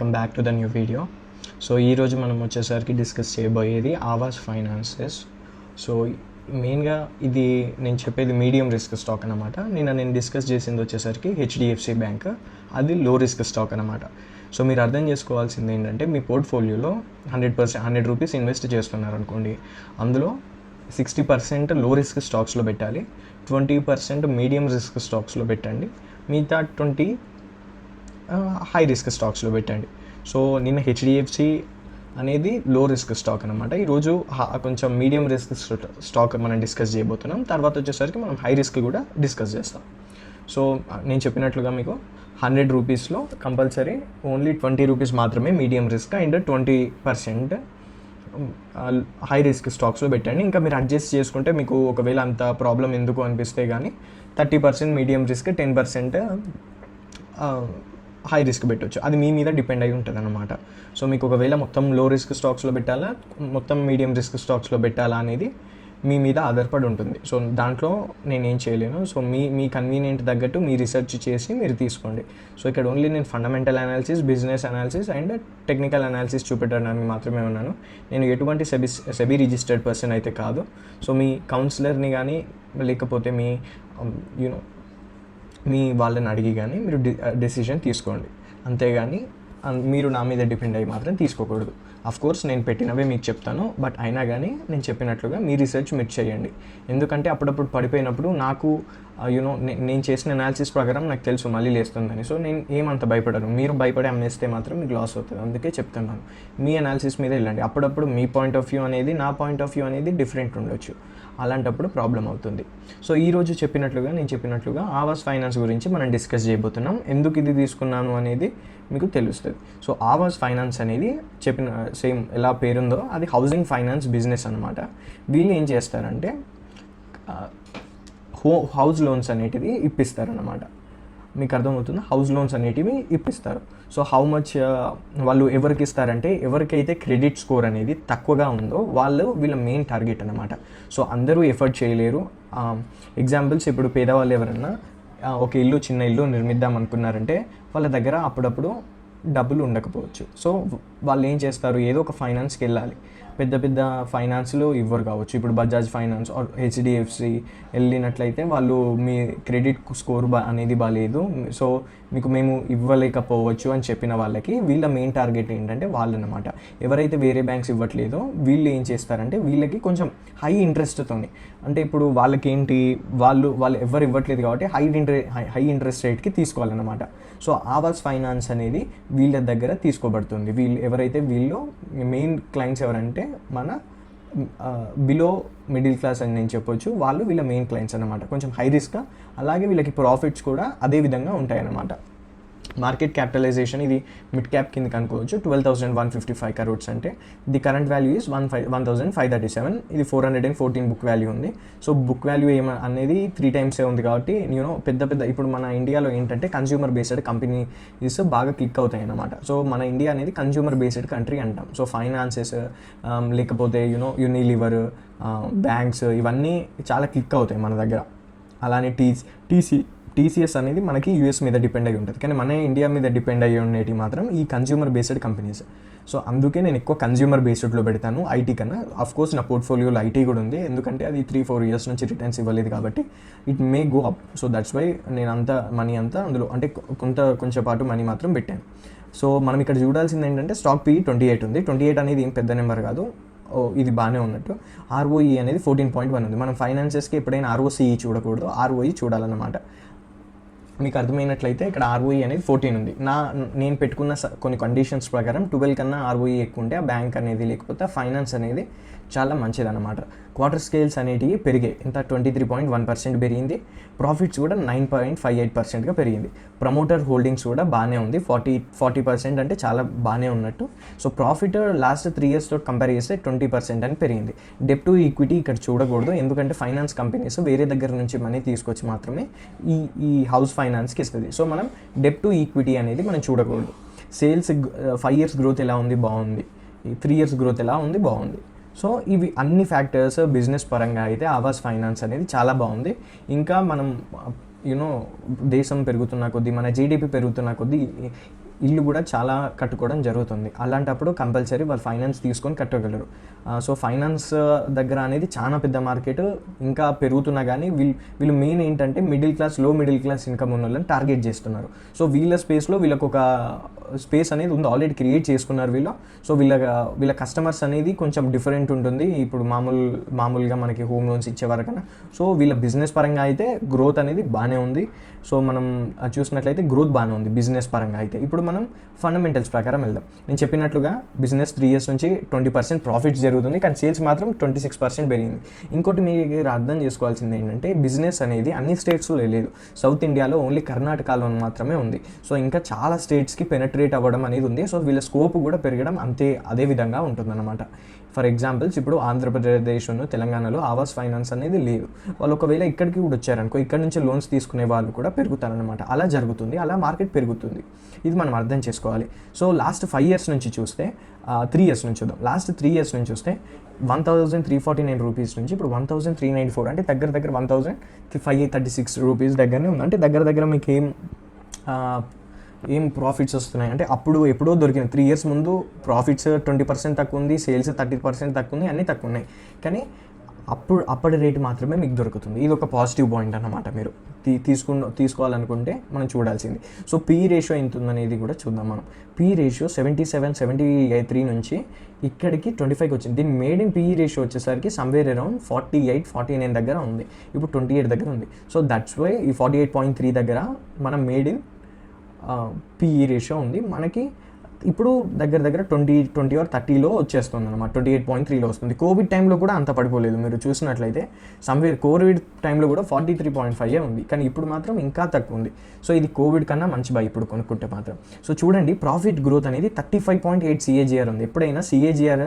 Welcome back to the new video. So ఈరోజు మనం వచ్చేసరికి డిస్కస్ చేయబోయేది ఆవాస్ ఫైనాన్సెస్. సో మెయిన్గా ఇది నేను చెప్పేది మీడియం రిస్క్ స్టాక్ అనమాట. నేను డిస్కస్ చేసింది వచ్చేసరికి హెచ్డిఎఫ్సి బ్యాంక్, అది లో రిస్క్ స్టాక్ అనమాట. సో మీరు అర్థం చేసుకోవాల్సింది ఏంటంటే, మీ పోర్ట్ఫోలియోలో 100 రూపీస్ ఇన్వెస్ట్ చేస్తున్నారు అనుకోండి, అందులో 60% లో రిస్క్ స్టాక్స్లో పెట్టాలి, 20% మీడియం రిస్క్ స్టాక్స్లో పెట్టండి, మిగతా 20 హై రిస్క్ స్టాక్స్లో పెట్టండి. సో నిన్న హెచ్డిఎఫ్సి అనేది లో రిస్క్ స్టాక్ అనమాట. ఈరోజు కొంచెం మీడియం రిస్క్ స్టాక్ మనం డిస్కస్ చేయబోతున్నాం. తర్వాత వచ్చేసరికి మనం హై రిస్క్ కూడా డిస్కస్ చేస్తాం. సో నేను చెప్పినట్లుగా మీకు 100 రూపీస్లో కంపల్సరీ ఓన్లీ 20 రూపీస్ మాత్రమే medium risk and 20% high risk స్టాక్స్లో పెట్టండి. ఇంకా మీరు అడ్జస్ట్ చేసుకుంటే మీకు ఒకవేళ అంత ప్రాబ్లం ఎందుకు అనిపిస్తే కానీ 30% మీడియం రిస్క్, 10% హై రిస్క్ పెట్టవచ్చు. అది మీ మీద డిపెండ్ అయి ఉంటుంది అనమాట. సో మీకు ఒకవేళ మొత్తం లో రిస్క్ స్టాక్స్లో పెట్టాలా, మొత్తం మీడియం రిస్క్ స్టాక్స్లో పెట్టాలా అనేది మీ మీద ఆధారపడి ఉంటుంది. సో దాంట్లో నేనేం చేయలేను. సో మీ కన్వీనియంట్ తగ్గట్టు మీ రీసెర్చ్ చేసి మీరు తీసుకోండి. సో ఇక్కడ ఓన్లీ నేను fundamental analysis, business analysis and technical analysis చూపెట్టడానికి మాత్రమే ఉన్నాను. నేను ఎటువంటి సెబీ రిజిస్టర్డ్ పర్సన్ అయితే కాదు. సో మీ కౌన్సిలర్ని కానీ లేకపోతే మీ వాళ్ళని అడిగి కానీ మీరు డెసిషన్ తీసుకోండి. అంతేగాని మీరు నా మీద డిపెండ్ అయ్యి మాత్రం తీసుకోకూడదు. కోర్స్ నేను పెట్టినవే మీకు చెప్తాను, బట్ అయినా కానీ నేను చెప్పినట్లుగా మీ రీసెర్చ్ మీరు చేయండి. ఎందుకంటే అప్పుడప్పుడు పడిపోయినప్పుడు నాకు నేను చేసిన అనాలిసిస్ ప్రకారం నాకు తెలుసు మళ్ళీ లేస్తుందని. సో నేను ఏమంత భయపడను. మీరు భయపడి అమ్మేస్తే మాత్రం మీకు లాస్ అవుతుంది. అందుకే చెప్తున్నాను, మీ అనాలిసిస్ మీద వెళ్ళండి. అప్పుడప్పుడు మీ పాయింట్ ఆఫ్ వ్యూ అనేది, నా పాయింట్ ఆఫ్ వ్యూ అనేది డిఫరెంట్ ఉండొచ్చు. అలాంటప్పుడు ప్రాబ్లం అవుతుంది. సో ఈరోజు నేను చెప్పినట్లుగా ఆవాస్ ఫైనాన్స్ గురించి మనం డిస్కస్ చేయబోతున్నాం. ఎందుకు ఇది తీసుకున్నాను అనేది మీకు తెలుస్తుంది. సో ఆవాస్ ఫైనాన్స్ అనేది చెప్పిన సేమ్ ఎలా పేరుందో అది హౌసింగ్ ఫైనాన్స్ బిజినెస్ అనమాట. వీళ్ళు ఏం చేస్తారంటే హౌస్ లోన్స్ అనేటివి ఇప్పిస్తారనమాట. మీకు అర్థమవుతుంది, హౌస్ లోన్స్ అనేటివి ఇప్పిస్తారు. సో హౌ మచ్ వాళ్ళు ఎవరికి ఇస్తారంటే, ఎవరికైతే క్రెడిట్ స్కోర్ అనేది తక్కువగా ఉందో వీళ్ళ మెయిన్ టార్గెట్ అనమాట. సో అందరూ ఎఫర్ట్ చేయలేరు. ఎగ్జాంపుల్స్, ఇప్పుడు పేదవాళ్ళు ఎవరన్నా ఒక చిన్న ఇల్లు నిర్మిద్దాం అనుకున్నారంటే వాళ్ళ దగ్గర అప్పుడప్పుడు డబ్బులు ఉండకపోవచ్చు. సో వాళ్ళు ఏం చేస్తారు, ఏదో ఒక ఫైనాన్స్కి వెళ్ళాలి. పెద్ద ఫైనాన్స్లో ఇవ్వరు కావచ్చు. ఇప్పుడు బజాజ్ ఫైనాన్స్ ఆర్ హెచ్డిఎఫ్సి వెళ్ళినట్లయితే వాళ్ళు మీ క్రెడిట్ స్కోర్ అనేది బాగాలేదు, సో మేము ఇవ్వలేకపోవచ్చు అని చెప్పిన వాళ్ళకి వీళ్ళ మెయిన్ టార్గెట్ ఏంటంటే వాళ్ళనమాట. ఎవరైతే వేరే బ్యాంక్స్ ఇవ్వట్లేదో వీళ్ళు ఏం చేస్తారంటే వీళ్ళకి కొంచెం హై ఇంట్రెస్ట్తోని, అంటే ఇప్పుడు వాళ్ళకి ఏంటి, వాళ్ళు ఎవరు ఇవ్వట్లేదు కాబట్టి హై ఇంట్రెస్ట్ రేట్కి తీసుకోవాలన్నమాట. సో ఆవాస్ ఫైనాన్స్ అనేది వీళ్ళ దగ్గర తీసుకోబడుతుంది. వీళ్ళు మెయిన్ క్లయింట్స్ ఎవరంటే మన బిలో మిడిల్ క్లాస్ అని నేను చెప్పొచ్చు. వీళ్ళ మెయిన్ క్లయింట్స్ అనమాట. కొంచెం హై రిస్క్, అలాగే వీళ్ళకి ప్రాఫిట్స్ కూడా అదే విధంగా ఉంటాయన్నమాట. మార్కెట్ క్యాపిటలైజేషన్ ఇది మిడ్ క్యాప్ కిందకి అనుకోవచ్చు. 12,155 crores అంటే ది కరెంట్ వాల్యూ ఈజ్ 1,537. ఇది 414 బుక్ వాల్యూ ఉంది. సో బుక్ వాల్యూ అనేది 3 times ఉంది కాబట్టి పెద్ద ఇప్పుడు మన ఇండియాలో ఏంటంటే కన్జ్యూమర్ బేస్డ్ కంపెనీస్ బాగా క్లిక్ అవుతాయి అన్నమాట. సో మన ఇండియా అనేది కన్జ్యూమర్ బేస్డ్ కంట్రీ అంటాం. సో ఫైనాన్సెస్ లేకపోతే యూనిలివర్, బ్యాంక్స్ ఇవన్నీ చాలా క్లిక్ అవుతాయి మన దగ్గర. అలానే టీసీఎస్ అనేది మనకి యూఎస్ మీద డిపెండ్ అయ్యి ఉంటుంది, కానీ మన ఇండియా మీద డిపెండ్ అయ్యి ఉండేవి మాత్రం ఈ కన్జ్యూమర్ బేస్డ్ కంపెనీస్. సో అందుకే నేను ఎక్కువ కన్జ్యూమర్ బేస్డ్లో పెడతాను ఐటీ కన్నా. కోర్స్ నా పోర్ట్ఫోలియోలో ఐటీ కూడా ఉంది, ఎందుకంటే అది 3-4 years నుంచి రిటర్న్స్ ఇవ్వలేదు కాబట్టి it may go up. So that's why నేను మనీ అంతా అందులో, అంటే కొంచెం పాటు మనీ మాత్రం పెట్టాను. సో మనం ఇక్కడ చూడాల్సింది ఏంటంటే స్టాక్ పీ 28 ఉంది. 28 అనేది ఏం పెద్ద నెంబర్ కాదు, ఇది బాగానే ఉన్నట్టు. ఆర్ఓఈ అనేది 14.1 ఉంది. మనం ఫైనాన్సెస్కి ఎప్పుడైనా ఆర్ఓసీఈ చూడకూడదు, ఆర్ఓఈ చూడాలన్నమాట. మీకు అర్థమైనట్లయితే ఇక్కడ ఆర్ఓఈ అనేది 14 ఉంది. నేను పెట్టుకున్న కొన్ని కండిషన్స్ ప్రకారం 12 కన్నా ఆర్ఓఈ ఎక్కువ ఉంటే ఆ బ్యాంక్ అనేది లేకపోతే ఫైనాన్స్ అనేది చాలా మంచిదన్నమాట. క్వార్టర్ స్కేల్స్ అనేటివి పెరిగాయి. ఇంత 23.1% పెరిగింది. ప్రాఫిట్స్ కూడా 9.58%గా పెరిగింది. ప్రమోటర్ హోల్డింగ్స్ కూడా బాగానే ఉంది, 40% అంటే చాలా బాగానే ఉన్నట్టు. సో ప్రాఫిట్ లాస్ట్ 3 years తోటి కంపేర్ చేస్తే 20% అని పెరిగింది. డెట్ టు ఈక్విటీ ఇక్కడ చూడకూడదు, ఎందుకంటే ఫైనాన్స్ కంపెనీస్ వేరే దగ్గర నుంచి మనీ తీసుకొచ్చి మాత్రమే ఈ హౌస్ ఫైనాన్స్కి ఇస్తుంది. సో మనం డెట్ టు ఈక్విటీ అనేది మనం చూడకూడదు. సేల్స్ 5 years గ్రోత్ ఎలా ఉంది, బాగుంది. 3 years గ్రోత్ ఎలా ఉంది, బాగుంది. సో ఇవి అన్ని ఫ్యాక్టర్స్ బిజినెస్ పరంగా అయితే ఆవాస్ ఫైనాన్స్ అనేది చాలా బాగుంది. ఇంకా మనం దేశం పెరుగుతున్న కొద్దీ, మన జీడిపి పెరుగుతున్న కొద్దీ ఇల్లు కూడా చాలా కట్టుకోవడం జరుగుతుంది. అలాంటప్పుడు కంపల్సరీ వాళ్ళు ఫైనాన్స్ తీసుకొని కట్టగలరు. సో ఫైనాన్స్ దగ్గర అనేది చాలా పెద్ద మార్కెట్, ఇంకా పెరుగుతున్నా కానీ వీళ్ళు మెయిన్ ఏంటంటే లో మిడిల్ క్లాస్ ఇన్కమ్ ఉన్న వాళ్ళని టార్గెట్ చేస్తున్నారు. సో వీళ్ళ స్పేస్లో వీళ్ళకు ఒక స్పేస్ అనేది ఉంది, ఆల్రెడీ క్రియేట్ చేసుకున్నారు వీళ్ళు. సో వీళ్ళ కస్టమర్స్ అనేది కొంచెం డిఫరెంట్ ఉంటుంది ఇప్పుడు మామూలుగా మనకి హోమ్ లోన్స్ ఇచ్చేవారికన్నా. సో వీళ్ళ బిజినెస్ పరంగా అయితే గ్రోత్ అనేది బాగానే ఉంది. సో మనం చూసినట్లయితే గ్రోత్ బాగానే ఉంది బిజినెస్ పరంగా అయితే. ఇప్పుడు మనం ఫండమెంటల్స్ ప్రకారం వెళ్దాం. నేను చెప్పినట్లుగా బిజినెస్ 3 years నుంచి 20% ప్రాఫిట్స్ జరుగుతుంది, కానీ సేల్స్ మాత్రం 26% పెరిగింది. ఇంకోటి మీరు అర్థం చేసుకోవాల్సింది ఏంటంటే బిజినెస్ అనేది అన్ని స్టేట్స్లో లేదు. సౌత్ ఇండియాలో ఓన్లీ కర్ణాటకలో మాత్రమే ఉంది. సో ఇంకా చాలా స్టేట్స్కి పెనట్రేట్ అవ్వడం అనేది ఉంది. సో వీళ్ళ స్కోప్ కూడా పెరగడం అదే విధంగా ఉంటుందన్నమాట. ఫర్ ఎగ్జాంపుల్స్ ఇప్పుడు ఆంధ్రప్రదేశ్ తెలంగాణలో ఆవాస్ ఫైనాన్స్ అనేది లేదు. వాళ్ళు ఒకవేళ ఇక్కడికి కూడా వచ్చారనుకో, ఇక్కడ నుంచి లోన్స్ తీసుకునే వాళ్ళు కూడా పెరుగుతారనమాట. అలా జరుగుతుంది, అలా మార్కెట్ పెరుగుతుంది. ఇది మనం అర్థం చేసుకోవాలి. సో లాస్ట్ 5 years నుంచి చూస్తే 3 years నుంచి చూద్దాం. లాస్ట్ 3 years నుంచి చూస్తే 1349 రూపీస్ నుంచి ఇప్పుడు 1394, అంటే దగ్గర 1536 రూపీస్ దగ్గరనే ఉంది. అంటే దగ్గర మీకు ఏం ప్రాఫిట్స్ వస్తున్నాయి అంటే అప్పుడు ఎప్పుడో దొరికిన 3 years ముందు ప్రాఫిట్స్ 20% తక్కువ ఉంది, సేల్స్ 30% తక్కువ ఉంది, అన్నీ తక్కువ ఉన్నాయి. కానీ అప్పటి రేటు మాత్రమే మీకు దొరుకుతుంది. ఇది ఒక పాజిటివ్ పాయింట్ అన్నమాట. మీరు తీసుకోవాలనుకుంటే మనం చూడాల్సింది. సో పీ రేషియో ఎంత ఉందనేది కూడా చూద్దాం మనం. పీ రేషియో 73 నుంచి ఇక్కడికి 25కి వచ్చింది. దీని మేడ్ ఇన్ పీ రేషియో వచ్చేసరికి సమ్వేర్ అరౌండ్ 48-49 దగ్గర ఉంది. ఇప్పుడు 28 దగ్గర ఉంది. సో దట్స్ వై ఈ 48.3 దగ్గర మనం మేడ్ ఇన్ పీఈ రేషియో ఉంది. మనకి ఇప్పుడు దగ్గర 20 or 30లో వచ్చేస్తుంది అనమాట. 28.3లో వస్తుంది. కోవిడ్ టైంలో కూడా అంత పడిపోలేదు. మీరు చూసినట్లయితే కోవిడ్ టైంలో కూడా 43.5 ఉంది, కానీ ఇప్పుడు మాత్రం ఇంకా తక్కువ ఉంది. సో ఇది కోవిడ్ కన్నా మంచి బై ఇప్పుడు కొనుక్కుంటే మాత్రం. సో చూడండి, ప్రాఫిట్ గ్రోత్ అనేది 35.8 CAGR ఉంది. ఎప్పుడైనా CAGR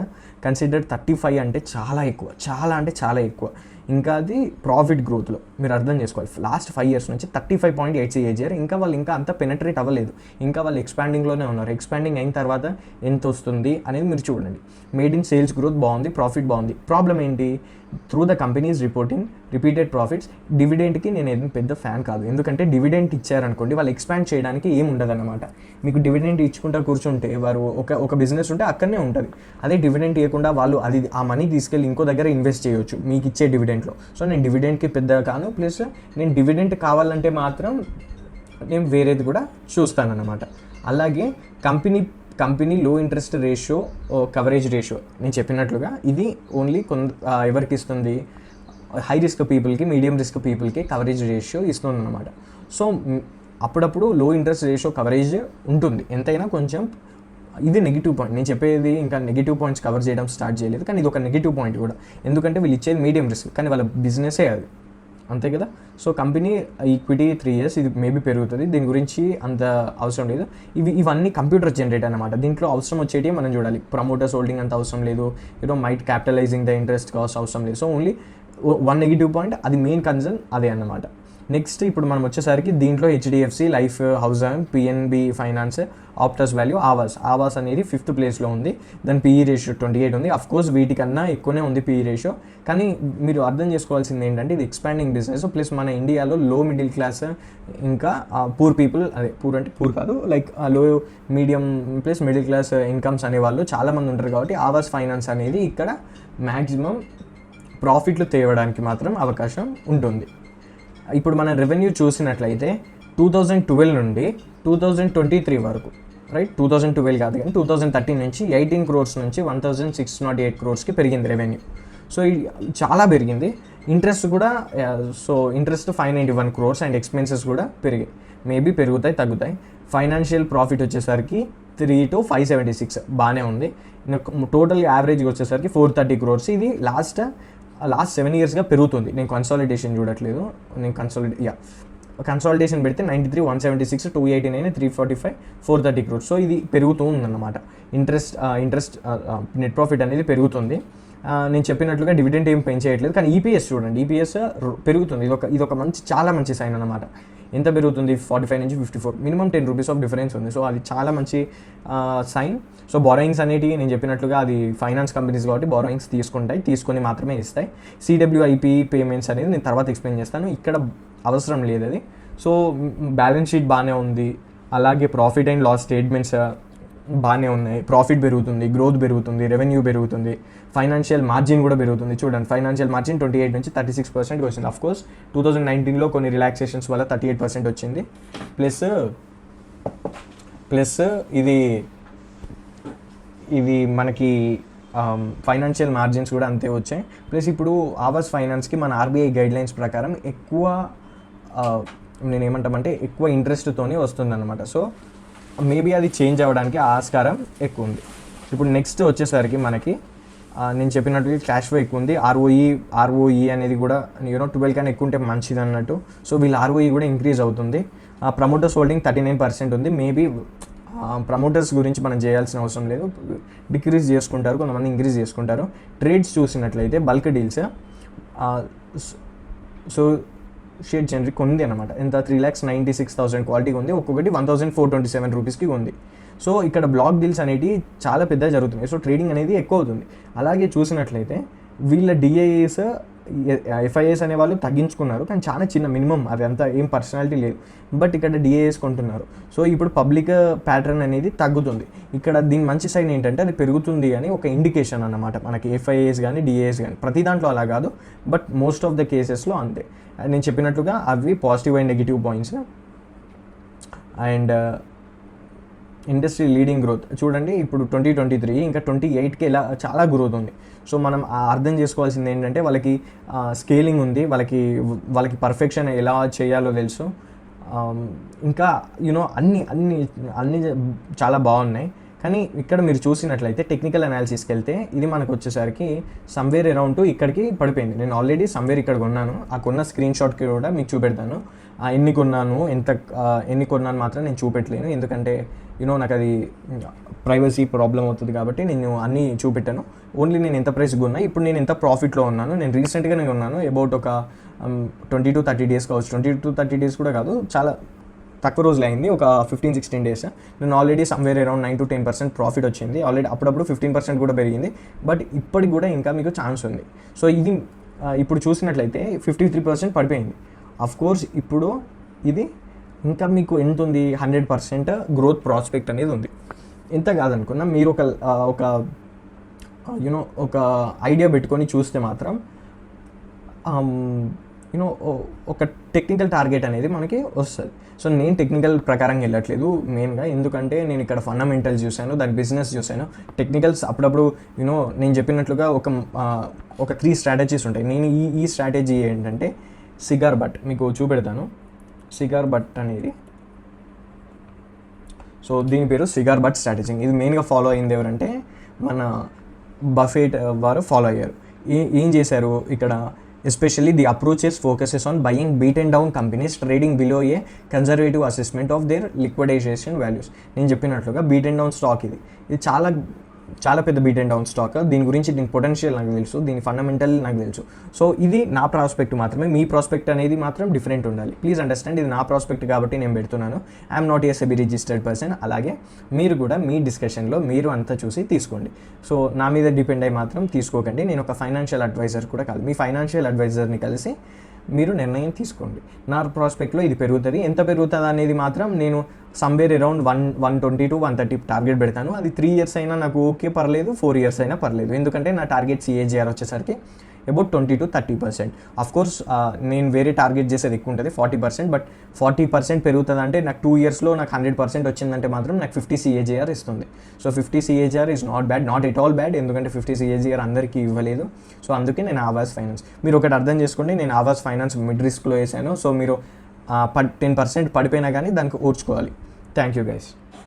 కన్సిడర్ 35 అంటే చాలా ఎక్కువ, చాలా అంటే చాలా ఎక్కువ. ఇంకా అది ప్రాఫిట్ గ్రోత్లో మీరు అర్థం చేసుకోవాలి. లాస్ట్ 5 years నుంచి 35.8 CAGR. ఇంకా వాళ్ళు అంత పెనట్రేట్ అవ్వలేదు, ఇంకా వాళ్ళు ఎక్స్పాండింగ్లోనే ఉన్నారు. ఎక్స్పాండింగ్ అయిన తర్వాత ఎంత వస్తుంది అనేది మీరు చూడండి. మేడ్ ఇన్ సేల్స్ గ్రోత్ బాగుంది, ప్రాఫిట్ బాగుంది. ప్రాబ్లం ఏంటి? Through the companies reporting repeated profits. డివిడెంట్కి నేను ఏదైనా పెద్ద ఫ్యాన్ కాదు, ఎందుకంటే డివిడెంట్ ఇచ్చారనుకోండి వాళ్ళు ఎక్స్పాండ్ చేయడానికి ఏం ఉండదు అనమాట. మీకు డివిడెంట్ ఇచ్చుకుంటా కూర్చుంటే వారు ఒక బిజినెస్ ఉంటే అక్కడనే ఉంటుంది. అదే డివిడెంట్ ఇవ్వకుండా వాళ్ళు ఆ మనీ తీసుకెళ్ళి ఇంకో దగ్గర ఇన్వెస్ట్ చేయొచ్చు మీకు ఇచ్చే డివిడెంట్లో. సో నేను డివిడెంట్కి పెద్దగా కాను, ప్లస్ నేను డివిడెంట్ కావాలంటే మాత్రం నేను వేరేది కూడా చూస్తానన్నమాట. అలాగే కంపెనీ లో ఇంట్రెస్ట్ రేషియో, కవరేజ్ రేషియో నేను చెప్పినట్లుగా ఇది ఓన్లీ ఎవరికి ఇస్తుంది? హై రిస్క్ పీపుల్కి, మీడియం రిస్క్ పీపుల్కి కవరేజ్ రేషియో ఇస్తుంది అనమాట. సో అప్పుడప్పుడు లో ఇంట్రెస్ట్ రేషియో కవరేజ్ ఉంటుంది ఎంతైనా కొంచెం. ఇది నెగిటివ్ పాయింట్. నేను చెప్పేది ఇంకా నెగిటివ్ పాయింట్స్ కవర్ చేయడం స్టార్ట్ చేయలేదు, కానీ ఇది ఒక నెగిటివ్ పాయింట్ కూడా. ఎందుకంటే వీళ్ళు ఇచ్చేది మీడియం రిస్క్, కానీ వాళ్ళ బిజినెసే అది, అంతే కదా. సో కంపెనీ ఈక్విటీ 3 years ఇది మేబీ పెరుగుతుంది, దీని గురించి అంత అవసరం లేదు. ఇవన్నీ కంప్యూటర్ జనరేట్ అనమాట. దీంట్లో అవసరం వచ్చేటి మనం చూడాలి. ప్రమోటర్స్ హోల్డింగ్ అంత అవసరం లేదు, might capitalizing the interest cost అవసరం లేదు. So only one negative point, అది మెయిన్ కన్సర్న్ అదే అన్నమాట. నెక్స్ట్ ఇప్పుడు మనం వచ్చేసరికి దీంట్లో HDFC life, housing, PNB finance, Aptus value, Aavas అనేది 5th ప్లేస్లో ఉంది. దాని పీఈ రేషియో 28 ఉంది. అఫ్కోర్స్ వీటికన్నా ఎక్కువనే ఉంది పీఈ రేషియో, కానీ మీరు అర్థం చేసుకోవాల్సింది ఏంటంటే ఇది ఎక్స్పాండింగ్ బిజినెస్. ప్లస్ మన ఇండియాలో లో మిడిల్ క్లాస్ ఇంకా పూర్ పీపుల్, అదే పూర్ అంటే పూర్ కాదు, లైక్ లో medium plus middle class incomes అనేవాళ్ళు చాలామంది ఉంటారు. కాబట్టి ఆవాస్ ఫైనాన్స్ అనేది ఇక్కడ మ్యాక్సిమం ప్రాఫిట్లు తేవడానికి మాత్రం అవకాశం ఉంటుంది. ఇప్పుడు మన రెవెన్యూ చూసినట్లయితే 2012 నుండి 2023 వరకు, రైట్, 2012 కాదు కానీ 2013 నుంచి 18 crores నుంచి 1608 crores పెరిగింది రెవెన్యూ. సో ఇది చాలా పెరిగింది. ఇంట్రెస్ట్ కూడా, so interest 591 crores and expenses కూడా పెరిగాయి. మేబీ పెరుగుతాయి, తగ్గుతాయి. ఫైనాన్షియల్ ప్రాఫిట్ వచ్చేసరికి 3 to 576 బాగానే ఉంది. టోటల్ యావరేజ్గా వచ్చేసరికి 430 crores. ఇది లాస్ట్ 7 yearsగా పెరుగుతుంది. నేను కన్సాలిడేషన్ చూడట్లేదు, నేను కన్సాలిడేషన్ పెడితే 93, 176, 289, 345, 430 crores. సో ఇది పెరుగుతూ ఉందన్నమాట. ఇంట్రెస్ట్ నెట్ ప్రాఫిట్ అనేది పెరుగుతుంది. నేను చెప్పినట్లుగా డివిడెంట్ ఏం పెంచేయట్లేదు, కానీ ఈపీఎస్ చూడండి, ఈపీఎస్ పెరుగుతుంది. ఇదొక చాలా మంచి సైన్ అన్నమాట. ఎంత పెరుగుతుంది? 45 నుంచి 54, మినిమం 10 rupees ఆఫ్ డిఫరెన్స్ ఉంది. సో అది చాలా మంచి సైన్. సో బారోయింగ్స్ అనేటివి నేను చెప్పినట్లుగా అది ఫైనాన్స్ కంపెనీస్ కాబట్టి బారోయింగ్స్ తీసుకొని మాత్రమే ఇస్తాయి. CWIP పేమెంట్స్ అనేది నేను తర్వాత ఎక్స్ప్లెయిన్ చేస్తాను, ఇక్కడ అవసరం లేదు అది. సో బ్యాలెన్స్ షీట్ బాగానే ఉంది. అలాగే ప్రాఫిట్ అండ్ లాస్ స్టేట్మెంట్స్ బాగానే ఉన్నాయి. ప్రాఫిట్ పెరుగుతుంది, గ్రోత్ పెరుగుతుంది, రెవెన్యూ పెరుగుతుంది, ఫైనాన్షియల్ మార్జిన్ కూడా పెరుగుతుంది. చూడండి, ఫైనాన్షియల్ మార్జిన్ 28 నుంచి 36% వచ్చింది. అఫ్కోర్స్ 2019లో కొన్ని రిలాక్సేషన్స్ వల్ల 38% వచ్చింది. ప్లస్ ఇది మనకి ఫైనాన్షియల్ మార్జిన్స్ కూడా అంతే వచ్చాయి. ప్లస్ ఇప్పుడు ఆవాస్ ఫైనాన్స్కి మన ఆర్బీఐ గైడ్లైన్స్ ప్రకారం ఎక్కువ నేనేమంటామంటే ఎక్కువ ఇంట్రెస్ట్తోనే వస్తుందన్నమాట. సో మేబీ అది చేంజ్ అవ్వడానికి ఆస్కారం ఎక్కువ ఉంది. ఇప్పుడు నెక్స్ట్ వచ్చేసరికి మనకి నేను చెప్పినట్టు క్యాష్ ఫ్లో ఎక్కువ ఉంది. ఆర్ఓఈ అనేది కూడా 12 కన్నా ఎక్కువ ఉంటే మంచిది అన్నట్టు. సో వీళ్ళ ఆర్ఓఈ కూడా ఇంక్రీజ్ అవుతుంది. ప్రమోటర్స్ హోల్డింగ్ 39% ఉంది. మేబీ ప్రమోటర్స్ గురించి మనం చేయాల్సిన అవసరం లేదు, డిక్రీజ్ చేసుకుంటారు, కొంతమంది ఇంక్రీజ్ చేసుకుంటారు. ట్రేడ్స్ చూసినట్లయితే bulk deals so share generic ఉంది అనమాట. ఎంత 3,96,000 క్వాలిటీగా ఉంది. ఒక్కొక్కటి 1,427 రూపీస్కి ఉంది. సో ఇక్కడ బ్లాక్ డీల్స్ అనేవి చాలా పెద్దగా జరుగుతున్నాయి. సో ట్రేడింగ్ అనేది ఎక్కువ అవుతుంది. అలాగే చూసినట్లయితే వీళ్ళ డిఐఏస్ ఎఫ్ఐఏస్ అనే వాళ్ళు తగ్గించుకున్నారు, కానీ చాలా చిన్న మినిమం, అది అంతా ఏం పర్సనాలిటీ లేదు. బట్ ఇక్కడ డిఐఏస్ కొంటున్నారు. సో ఇప్పుడు పబ్లిక్ ప్యాటర్న్ అనేది తగ్గుతుంది. ఇక్కడ దీని మంచి సైన్ ఏంటంటే అది పెరుగుతుంది అని ఒక ఇండికేషన్ అన్నమాట. మనకి ఎఫ్ఐఏస్ కానీ డిఐఏస్ కానీ ప్రతి దాంట్లో అలా కాదు, బట్ మోస్ట్ ఆఫ్ ద కేసెస్లో అంతే. నేను చెప్పినట్లుగా అవి positive and negative points. And industry leading growth చూడండి, ఇప్పుడు 2023 ఇంకా 28కి ఇలా చాలా గ్రోత్ ఉంది. సో మనం అర్థం చేసుకోవాల్సింది ఏంటంటే వాళ్ళకి స్కేలింగ్ ఉంది, వాళ్ళకి పర్ఫెక్షన్ ఎలా చేయాలో తెలుసు. ఇంకా అన్నీ చాలా బాగున్నాయి. కానీ ఇక్కడ మీరు చూసినట్లయితే టెక్నికల్ అనాలిసిస్కి వెళ్తే ఇది మనకు వచ్చేసరికి సమ్వేర్ అరౌండ్ ఇక్కడికి పడిపోయింది. నేను ఆల్రెడీ సమ్వేర్ ఇక్కడ కొన్నాను, ఆ కొన్న స్క్రీన్ షాట్కి కూడా మీకు చూపెడతాను. ఎన్ని కొన్నాను మాత్రం నేను చూపెట్టలేను, ఎందుకంటే నాకు అది ప్రైవసీ ప్రాబ్లం అవుతుంది కాబట్టి నేను అన్నీ చూపెట్టాను. ఓన్లీ నేను ఎంత ప్రైస్ కొన్నా, ఇప్పుడు నేను ఎంత ప్రాఫిట్లో ఉన్నాను. నేను రీసెంట్గానే ఉన్నాను, అబౌట్ ఒక 20 to 30 డేస్ కావచ్చు. 20 to 30 డేస్ కూడా కాదు, చాలా తక్కువ రోజులు అయింది, ఒక 15-16 డేస్. నేను already somewhere around 9 to 10% profit వచ్చింది. ఆల్రెడీ అప్పుడప్పుడు 15% కూడా పెరిగింది. బట్ ఇప్పటికి కూడా ఇంకా మీకు ఛాన్స్ ఉంది. సో ఇది ఇప్పుడు చూసినట్లయితే 53% పడిపోయింది. అఫ్కోర్స్ ఇప్పుడు ఇది ఇంకా మీకు ఎంత ఉంది, 100% గ్రోత్ ప్రాస్పెక్ట్ అనేది ఉంది. ఎంత కాదనుకున్నా మీరు ఒక ఐడియా పెట్టుకొని చూస్తే మాత్రం ఒక టెక్నికల్ టార్గెట్ అనేది మనకి వస్తుంది. సో నేను టెక్నికల్ ప్రకారం వెళ్ళట్లేదు మెయిన్గా, ఎందుకంటే నేను ఇక్కడ ఫండమెంటల్స్ చూశాను, దాని బిజినెస్ చూశాను. టెక్నికల్స్ అప్పుడప్పుడు నేను చెప్పినట్లుగా ఒక 3 స్ట్రాటజీస్ ఉంటాయి. నేను ఈ స్ట్రాటజీ ఏంటంటే సిగార్ బట్ మీకు చూపెడతాను. సిగార్ బట్ అనేది, సో దీని పేరు సిగార్ బట్ స్ట్రాటజీ. ఇది మెయిన్గా ఫాలో అయింది ఎవరంటే మన బఫెట్ వారు ఫాలో అయ్యారు. ఏం చేశారు ఇక్కడ, especially the approaches focuses on buying beaten down companies trading below a conservative assessment of their liquidization values. నేను చెప్పినట్లుగా బీటెన్ డౌన్ స్టాక్ ఇది చాలా పెద్ద బీటెన్ డౌన్ స్టాక్. దీని గురించి దీని పొటెన్షియల్ నాకు తెలుసు, దీని ఫండమెంటల్ నాకు తెలుసు. సో ఇది నా ప్రాస్పెక్ట్ మాత్రమే, మీ ప్రాస్పెక్ట్ అనేది మాత్రం డిఫరెంట్ ఉండాలి. ప్లీజ్ అండర్స్టాండ్, ఇది నా ప్రాస్పెక్ట్ కాబట్టి నేను పెడుతున్నాను. I'm not a SEBI registered person. అలాగే మీరు కూడా మీ డిస్కషన్లో మీరు అంతా చూసి తీసుకోండి. సో నా మీద డిపెండ్ అయ్యి మాత్రం తీసుకోకండి. నేను ఒక ఫైనాన్షియల్ అడ్వైజర్ కూడా కాదు, మీ ఫైనాన్షియల్ అడ్వైజర్ని కలిసి మీరు నిర్ణయం తీసుకోండి. నా ప్రాస్పెక్ట్లో ఇది పెరుగుతుంది, ఎంత పెరుగుతుంది అనేది మాత్రం నేను సమ్వేర్ అరౌండ్ 120 to 130 టార్గెట్ పెడతాను. అది 3 years అయినా నాకు ఓకే, పర్లేదు, 4 years అయినా పర్లేదు, ఎందుకంటే నా టార్గెట్ CAGR వచ్చేసరికి అబౌట్ 20 to 30%. అఫ్కోర్స్ నేను వేరే టార్గెట్ చేసేది ఎక్కువ ఉంటుంది 40%, బట్ 40% పెరుగుతుంది అంటే నాకు 2 yearsలో నాకు 100% వచ్చిందంటే మాత్రం నాకు 50 CAGR ఇస్తుంది. So 50 CAGR is not bad, not at all bad, ఎందుకంటే 50 CAGR అందరికీ ఇవ్వలేదు. సో అందుకే నేను ఆవాస్ ఫైనాన్స్, మీరు ఒకటి అర్థం చేసుకోండి, నేను ఆవాస్ ఫైనాన్స్ మిడ్ రిస్క్లో వేసాను. సో మీరు 10% పడిపోయినా కానీ దానికి ఓర్చుకోవాలి. Thank you guys.